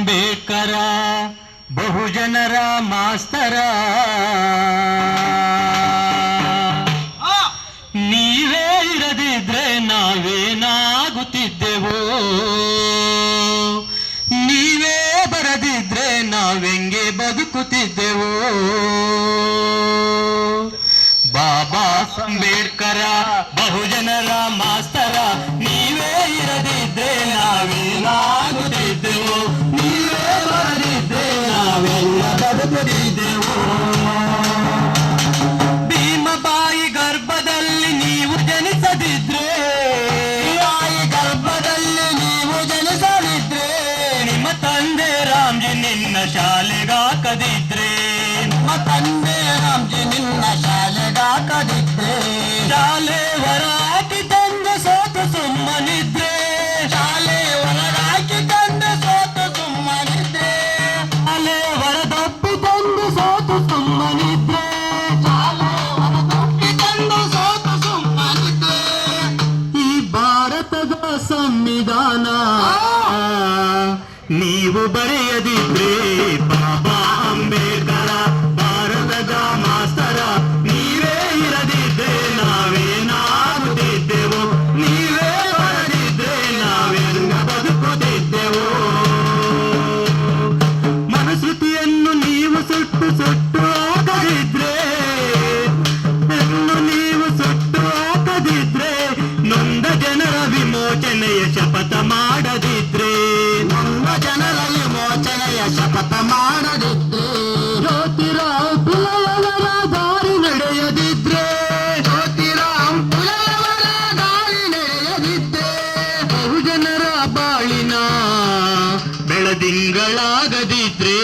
ಅಂಬೇಡ್ಕರ ಬಹುಜನರ ಮಾಸ್ತರ, ನೀವೇ ಇರದಿದ್ರೆ ನಾವೇನಾಗುತ್ತಿದ್ದೆವೋ, ನೀವೇ ಬರದಿದ್ರೆ ನಾವೆಂಗೆ ಬದುಕುತ್ತಿದ್ದೆವೋ. ಬಾಬಾ ಅಂಬೇಡ್ಕರ ಬಹುಜನರ ಮಾಸ್ತರ, ನೀವೇ ಇರದಿದ್ರೆ ನಾವೇನಾಗುತ್ತಿದ್ದೆವೋ, ನೀವೇ ಬರದಿದ್ರೆ ನಾವೆಲ್ಲ ಬದುಕುತ್ತಿದ್ದೆವೋ. ಭೀಮಬಾಯಿ ಗರ್ಭದಲ್ಲಿ ನೀವು ಜನಿಸದಿದ್ರೆ, ಬಾಯಿ ಗರ್ಭದಲ್ಲಿ ನೀವು ಜನಿಸದಿದ್ರೆ, ನಿಮ್ಮ ತಂದೆ ರಾಮ್ಜಿ ನಿನ್ನ ಶಾಲೆಗಾಕದಿದ್ರೆ, ನಿಮ್ಮ ತಂದೆ ರಾಮ್ಜಿ ನಿನ್ನ ಶಾಲೆಗಾಕದಿದ್ರೆ, ಶಾಲೆ ಹೊರಾಕಿ ತಂದು ಸೋತು ಸುಮ್ಮನಿದ್ರೆ, ಶಾಲೆ ಹೊರಗಾಕಿ ತಂದು ಸೋತು ಸುಮ್ಮನಿದ್ರೆ, ಶಾಲೆ ಹೊರದಪ್ಪಿ ತಂದು ಸೋತು ಸುಮ್ಮನಿದ್ರೆ, ಶಾಲೆ ಹೊರದಪ್ಪಿ ತಂದು ಸೋತು ಸುಮ್ಮನಿದ್ರೆ. ಈ ಭಾರತದ ಸಂವಿಧಾನ ನೀವು ಬರೆಯದಿದ್ರೆ, ಬಾಬಾ ಅಂಬೇಡ್ಕರ ಭಾರತದ ಮಾಸ್ತರ, ನೀವೇ ಇರದಿದ್ರೆ ನಾವೇನಾಗುತ್ತಿದ್ದೆವು, ನೀವೇ ಬರದಿದ್ರೆ ನಾವೆಂಗ ಬದುಕುತ್ತಿದ್ದೆವು. ಮನುಸ್ಮೃತಿಯನ್ನು ನೀವು ಸುಟ್ಟು ಸುಟ್ಟು ಹಾಕದಿದ್ರೆ, ನೀವು ಸುಟ್ಟು ಹಾಕದಿದ್ರೆ, ನೊಂದ ಜನರ ವಿಮೋಚನೆಯ ಶಪಥ ಮಾಡದಿದ್ರೆ, ನೊಂದ ಜನರ ವಿಮೋಚನೆಯ ಶಪಥ ಮಾಡದಿದ್ರೆ, ಜ್ಯೋತಿರಾವ್ ಫುಲೆಯವರ ದಾರಿ ನಡೆಯದಿದ್ರೆ, ಜ್ಯೋತಿರಾವ್ ಫುಲೆಯವರ ದಾರಿ ನಡೆಯದಿದ್ರೆ, ಬಹುಜನರ ಬಾಳಿನ ಬೆಳದಿಂಗಳಾಗದಿದ್ರೆ,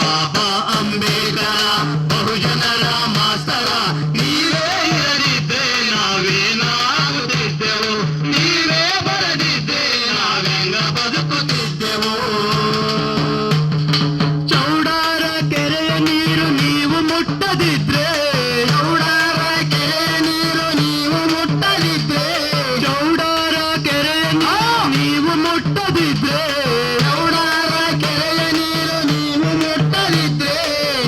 ಬಾಬಾ ಅಂಬೇಡ್ಕರ ಬಹುಜನರ ಮಾಸ್ತರ, ನೀವೇ ಇರದಿದ್ರೆ ನಾವೇನಾಗುತ್ತಿದ್ದೆವು, ನೀವೇ ಬರದಿದ್ರೆ ನಾವೆಂಗ ಬದುಕುತ್ತಿದ್ದೆವು. ಚೌಡಾರ ಕೆರೆಯ ನೀರು ನೀವು ಮುಟ್ಟದಿದ್ರೆ, ಚೌಡಾರ ಕೆರೆಯ ನೀರು ನೀವು ಮುಟ್ಟದಿದ್ರೆ, ಚೌಡಾರ ಕೆರೆಯ ನೀರು ನೀವು ಮುಟ್ಟದಿದ್ರೆ, ಚೌಡಾರ ಕೆರೆಯ ನೀರು ನೀವು ಮುಟ್ಟದಿದ್ರೆ,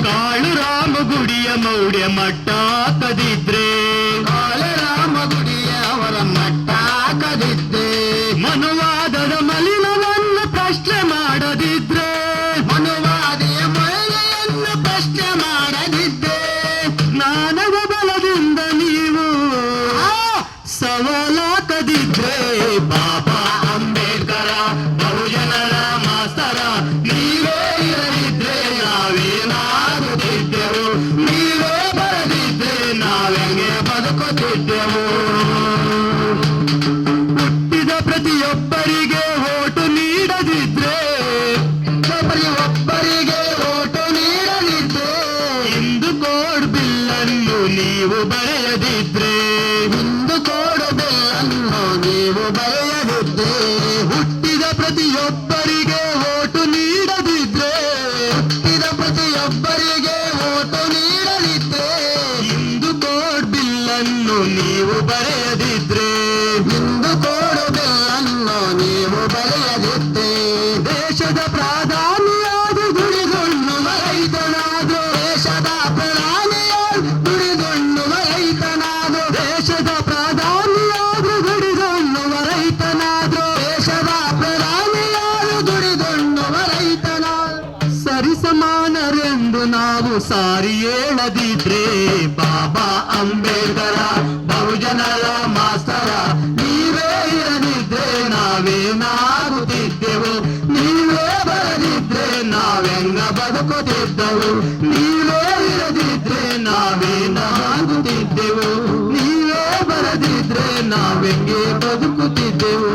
ಕಾಳುರಾಮ ಗುಡಿಯ ಮೌಢ್ಯ ಮಟ್ಟ ಹಾಕದಿದ್ರೆ, ಕಾಳುರಾಮ ಗುಡಿಯ ಅವರ ಮಟ್ಟ ಹಾಕದಿದ್ರೆ, ಮನುವಾದದ ಮಲಿನವನ್ನು ಪ್ರಶ್ನೆ ಮಾಡದಿದ್ರೆ, ಮನುವಾದಿಯ ಮಹಿಳೆಯನ್ನು ಪ್ರಶ್ನೆ ಮಾಡದಿದ್ರೆ, ಜ್ಞಾನದ ಬಲದಿಂದ ನೀವು ಸವಾಲಾಕದಿದ್ರೆ, ಬಾಬಾ ಅಂಬೇಡ್ಕರ ಬಹುಜನರ ಮಾಸ್ತರ, ನೀವೇ ಇರದಿದ್ರೆ ನಾವೇನಾಗುತ್ತಿದ್ದೆವು, ನೀವೇ ಬರದಿದ್ರೆ ನಾವೆಂಗೆ ಬದುಕುತ್ತಿದ್ದೆವು. ಹುಟ್ಟಿದ ಪ್ರತಿಯೊಬ್ಬರಿಗೆ ಓಟು ನೀಡದಿದ್ರೆ, ಪ್ರತಿಯೊಬ್ಬರಿಗೆ ಓಟು ನೀಡದಿದ್ರೆ, ಹಿಂದೂ ಕೋಡ್ ಬಿಲ್ಲನ್ನು ನೀವು ಬರೆಯದಿದ್ರೆ, ಹಿಂದೂ ಕೋಡ್ ಬಿಲ್ಲನ್ನು ನೀವು ಬರೆಯದಿದ್ರೆ, ಹುಟ್ಟಿದ ಪ್ರತಿಯೊಬ್ಬರಿಗೆ ಓಟು ನೀಡದಿದ್ರೆ, ಹುಟ್ಟಿದ ಪ್ರತಿಯೊಬ್ಬರಿಗೆ ಓಟು ನೀಡದಿದ್ರೆ, ಹಿಂದೂ ಕೋಡ್ ಬಿಲ್ಲನ್ನು ನೀವು ಬರೆಯದಿದ್ರೆ, ಹಿಂದೂ ಕೋಡ್ ಬಿಲ್ಲನ್ನು ನೀವು ಬರೆಯದಿದ್ರೆ, ದೇಶದ ಪ್ರಧಾನಿಯಾಗಿ ದುಡಿದುಣ್ಣುವ ರೈತನಾದ್ರು, ದೇಶದ ಪ್ರಧಾನಿಯಾಗಿ ದುಡಿದುಣ್ಣುವ ರೈತನಾದ್ರು, ದೇಶದ ಪ್ರಧಾನಿಯಾಗಿ ದುಡಿದುಣ್ಣುವ ರೈತನಾದ್ರು, ದೇಶದ ಪ್ರಧಾನಿಯಾಗಿ ದುಡಿದುಣ್ಣುವ ರೈತನಾದ್ರು, ಸರಿ ಸಮಾನರೆಂದು ನಾವು ಸಾರಿ ಹೇಳದಿದ್ರೆ, ಬಾಬಾ ಅಂಬೇಡ್ಕರ ಬಹುಜನರ ಮಾಸ್ತರ, ನೀವೇ ಇರದಿದ್ರೆ ನಾವೇನಾಗುತ್ತಿದ್ದೆವು, ನೀವೇ ಬರದಿದ್ರೆ ನಾವೆಂಗ ಬದುಕುತ್ತಿದ್ದೆವು, ನೀವೇ ಇರದಿದ್ರೆ ನಾವೇನಾಗುತ್ತಿದ್ದೆವು, ನೀವೇ ಬರದಿದ್ರೆ ನಾವೆಂಗೆ ಬದುಕುತ್ತಿದ್ದೆವು.